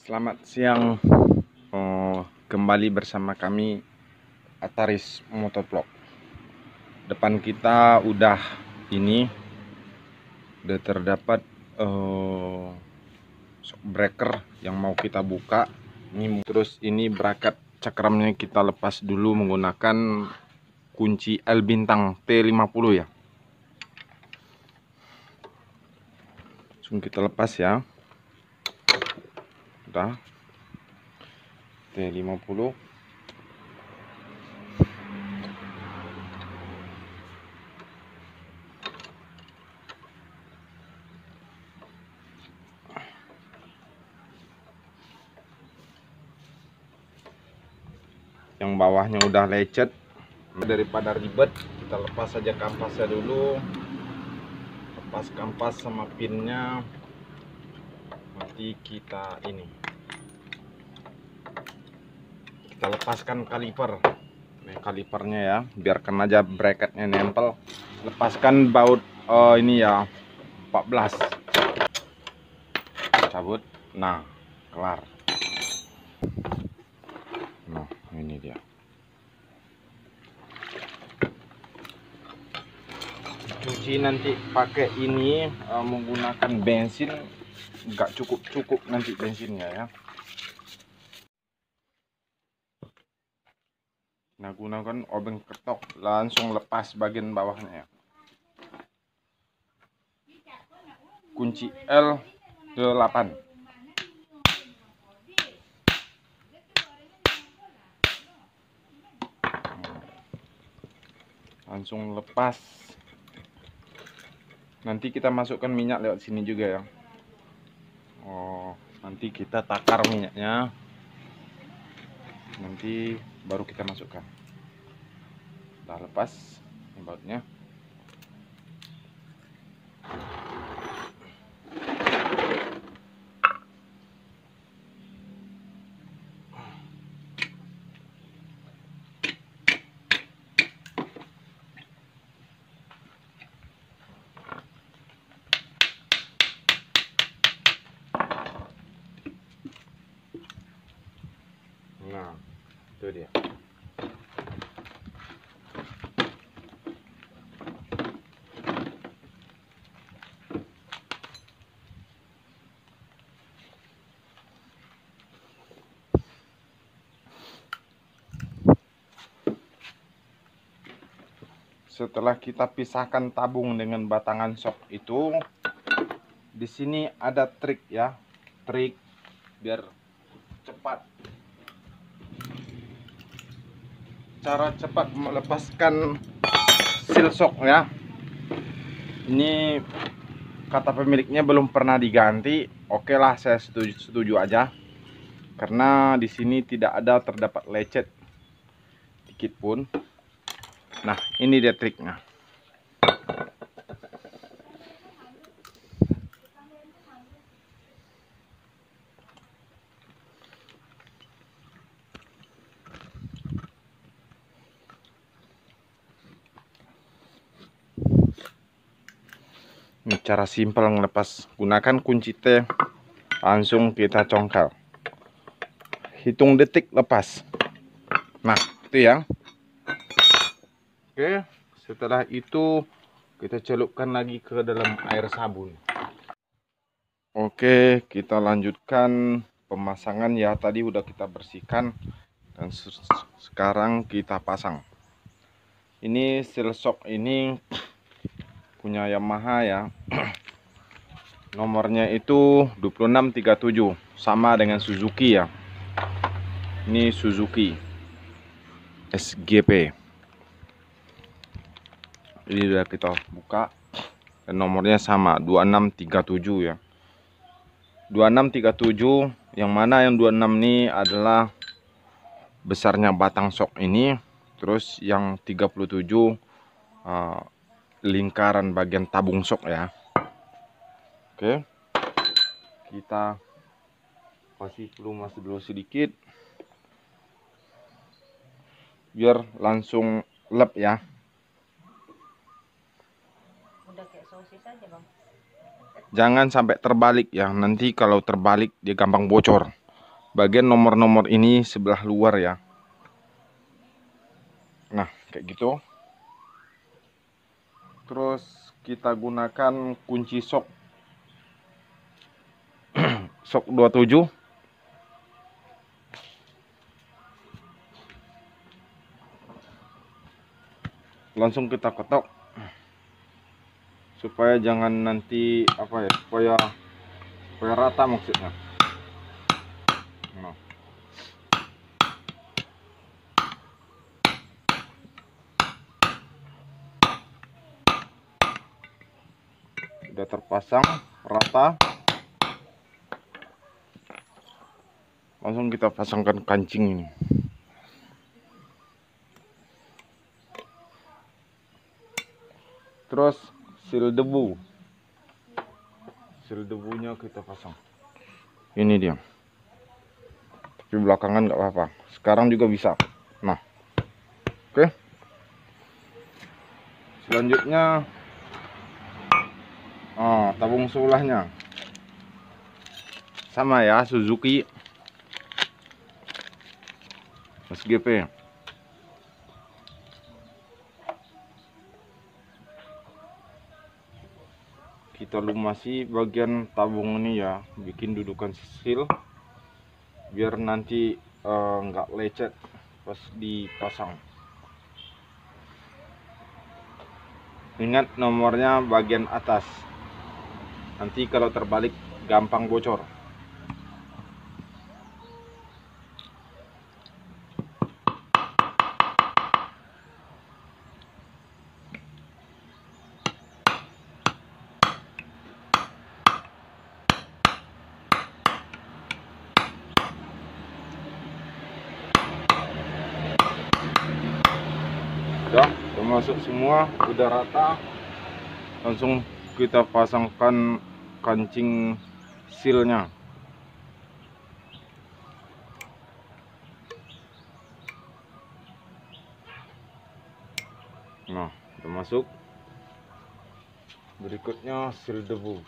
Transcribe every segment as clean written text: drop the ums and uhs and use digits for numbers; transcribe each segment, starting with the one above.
Selamat siang, kembali bersama kami Ataris Motovlog. Depan kita udah terdapat shock breaker yang mau kita buka. Terus ini bracket cakramnya kita lepas dulu menggunakan kunci L bintang T50 ya. Langsung kita lepas ya. Udah T50. Yang bawahnya udah lecet, daripada ribet kita lepas saja kampasnya dulu. Lepas kampas sama pinnya, nanti kita lepaskan kaliper. Nih kalipernya ya, biarkan aja bracketnya nempel. Lepaskan baut ini ya 14, cabut. Nah kelar. Nah ini dia. Cuci nanti pakai ini menggunakan bensin, nggak cukup nanti bensinnya ya. Nah gunakan obeng ketok, langsung lepas bagian bawahnya ya. Kunci L8. Langsung lepas. Nanti kita masukkan minyak lewat sini juga ya. Nanti kita takar minyaknya. Nanti baru kita masukkan. Udah lepas bautnya. Nah, itu dia. Setelah kita pisahkan tabung dengan batangan shock itu, di sini ada trik ya, trik biar cepat. Cara cepat melepaskan seal shock ya. Ini kata pemiliknya belum pernah diganti. Oke lah, saya setuju aja. Karena di sini tidak ada terdapat lecet dikit pun. Nah, ini dia triknya. Ini cara simpel ngelepas. Gunakan kunci T, langsung kita congkel. Hitung detik lepas. Nah, itu ya. Oke, setelah itu kita celupkan lagi ke dalam air sabun. Oke, kita lanjutkan pemasangan ya. Tadi udah kita bersihkan dan sekarang kita pasang. Ini seal shock ini punya Yamaha ya. Nomornya itu 2637, sama dengan Suzuki ya. Ini Suzuki SGP. Ini udah kita buka dan nomornya sama 2637 ya. 2637, yang mana yang 26 ini adalah besarnya batang shock ini. Terus yang 37 lingkaran bagian tabung shock ya. Oke, kita kasih pelumas dulu sedikit biar langsung lep ya. Udah kayak sosis aja bang. Jangan sampai terbalik ya, nanti kalau terbalik dia gampang bocor. bagian nomor-nomor ini sebelah luar ya. Nah, kayak gitu. Terus kita gunakan kunci sok sok 27. Langsung kita ketok supaya jangan nanti apa ya, supaya rata maksudnya. Nah. Udah terpasang rata, langsung kita pasangkan kancing ini. Terus seal debunya kita pasang. Ini dia, tapi belakangan nggak apa-apa, sekarang juga bisa. Nah, oke. Selanjutnya tabung seulahnya sama ya, Suzuki SGP. Kita lumasi bagian tabung ini ya, bikin dudukan seal biar nanti nggak lecet pas dipasang. Ingat nomornya bagian atas, nanti kalau terbalik gampang bocor. Udah termasuk semua, udah rata, langsung kita pasangkan kancing sealnya. Nah, udah masuk. Berikutnya seal debu.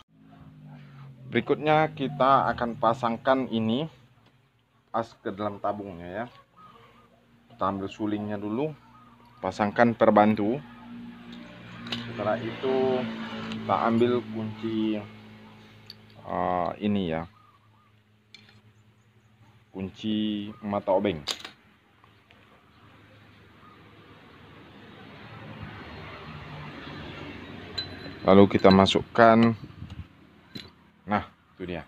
Berikutnya kita akan pasangkan ini as ke dalam tabungnya ya. Kita ambil sulingnya dulu, pasangkan perbantu. Setelah itu kita ambil kunci ini ya, kunci mata obeng. Lalu kita masukkan, nah itu dia,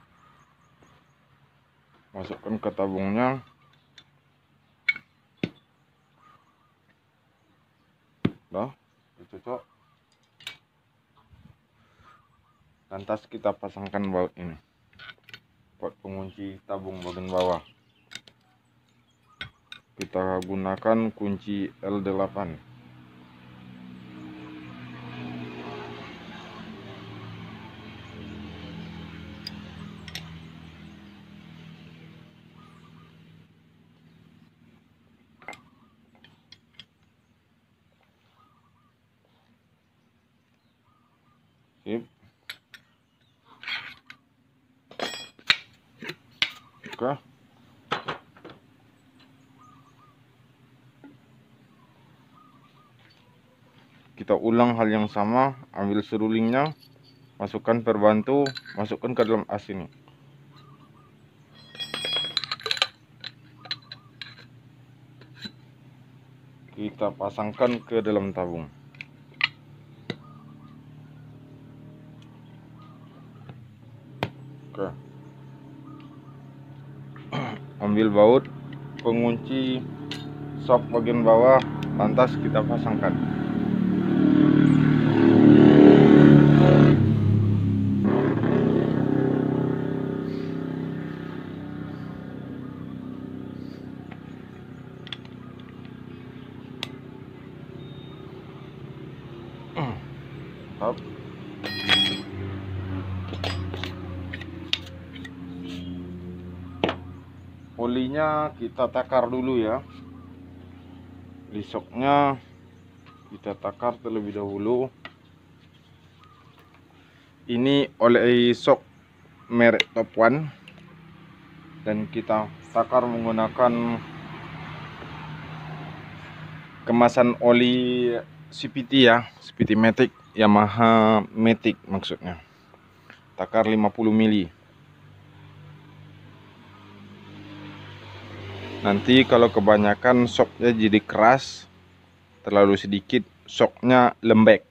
masukkan ke tabungnya. Nah, cocok. Lantas kita pasangkan baut ini, buat pengunci tabung bagian bawah. Kita gunakan kunci L8. Sip. Oke. Kita ulang hal yang sama, ambil serulingnya, masukkan perbantu, masukkan ke dalam as ini. Kita pasangkan ke dalam tabung. Oke. Ambil baut pengunci sok bagian bawah, lantas kita pasangkan. Stop. Olinya kita takar dulu ya. Lisoknya kita takar terlebih dahulu. Ini oleh sok merek Top One. dan kita takar menggunakan kemasan oli CVT ya, CVT Matic, Yamaha Matic maksudnya. Takar 50 mili. Nanti kalau kebanyakan shocknya jadi keras, terlalu sedikit shocknya lembek.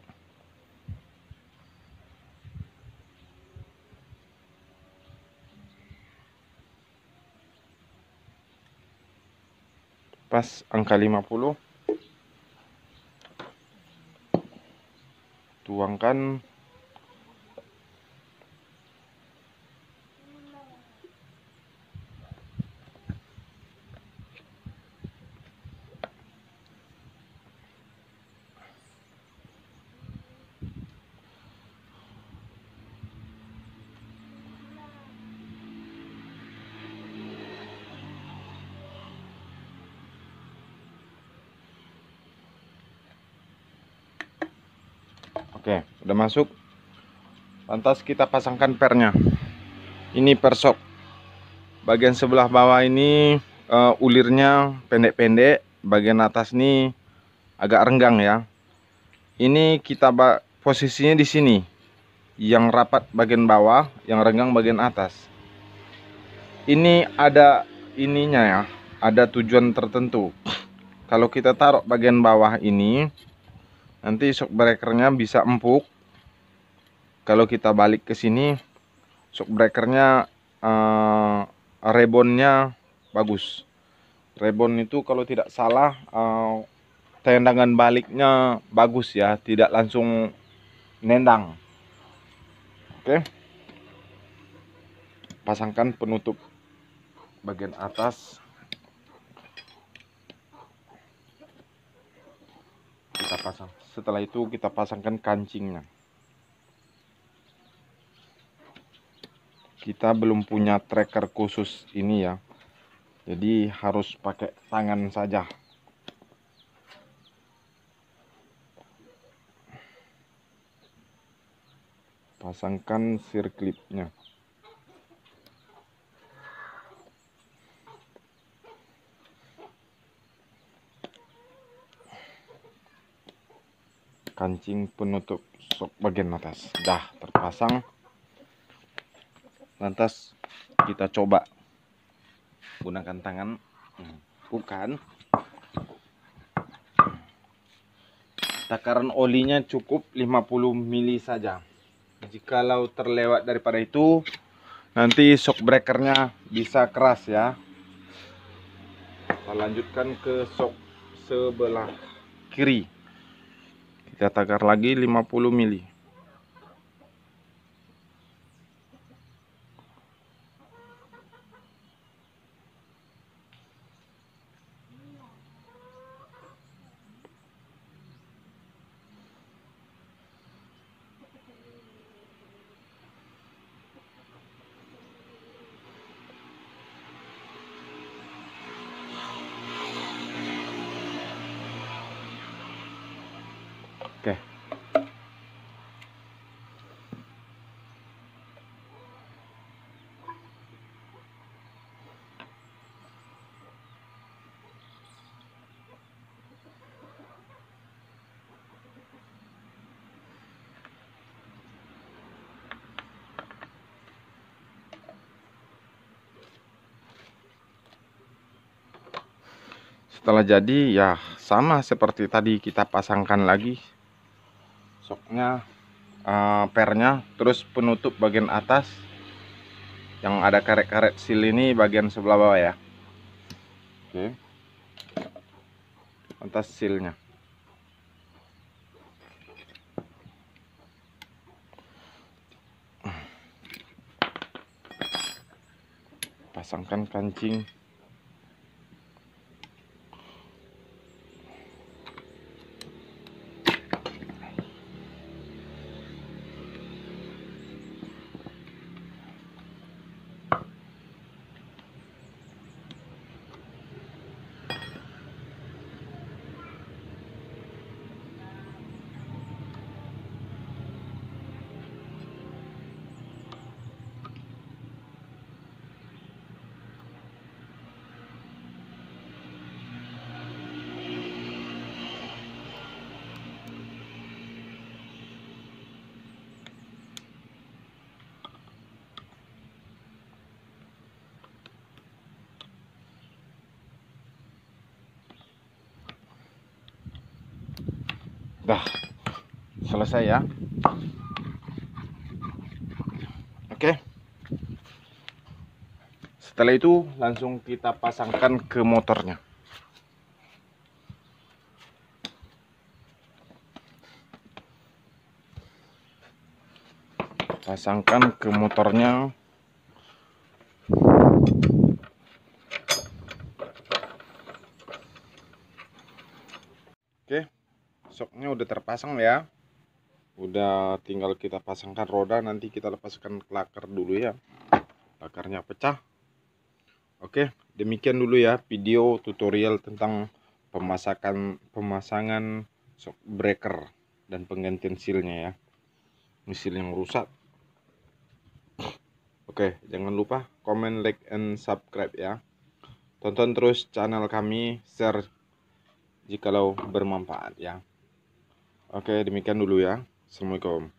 Pas angka 50, tuangkan oke, udah masuk. Lantas kita pasangkan pernya. Ini per shock. Bagian sebelah bawah ini ulirnya pendek-pendek, bagian atas ini agak renggang ya. Ini kita posisinya di sini. Yang rapat bagian bawah, yang renggang bagian atas. Ini ada ininya ya, ada tujuan tertentu. Kalau kita taruh bagian bawah ini, nanti shock breakernya bisa empuk. Kalau kita balik ke sini, shock breakernya rebonnya bagus. Rebon itu kalau tidak salah tendangan baliknya bagus ya, tidak langsung nendang. Oke, pasangkan penutup bagian atas. Kita pasang. Setelah itu kita pasangkan kancingnya. Kita belum punya tracker khusus ini ya, jadi harus pakai tangan saja. Pasangkan sirklipnya. Kancing penutup shock bagian atas dah terpasang. Lantas kita coba gunakan tangan, bukan. Takaran olinya cukup 50 mili saja. Jikalau terlewat daripada itu, nanti shock breakernya bisa keras ya. Kita lanjutkan ke shock sebelah kiri. Kita takar lagi 50 mili. Oke. Setelah jadi ya sama seperti tadi, kita pasangkan lagi shocknya, pernya, terus penutup bagian atas yang ada karet-karet seal ini bagian sebelah bawah ya. Oke, lantas sealnya. Pasangkan kancing. Dah selesai ya. Oke. Setelah itu langsung kita pasangkan ke motornya. Pasangkan ke motornya. Oke, shocknya udah terpasang ya. Udah tinggal kita pasangkan roda, nanti kita lepaskan klaker dulu ya. Klakernya pecah. Oke, demikian dulu ya video tutorial tentang pemasangan shock breaker dan penggantian sealnya ya. Ini seal yang rusak. Oke, jangan lupa komen, like, and subscribe ya. Tonton terus channel kami, share jikalau bermanfaat ya. Oke, demikian dulu ya. Assalamualaikum.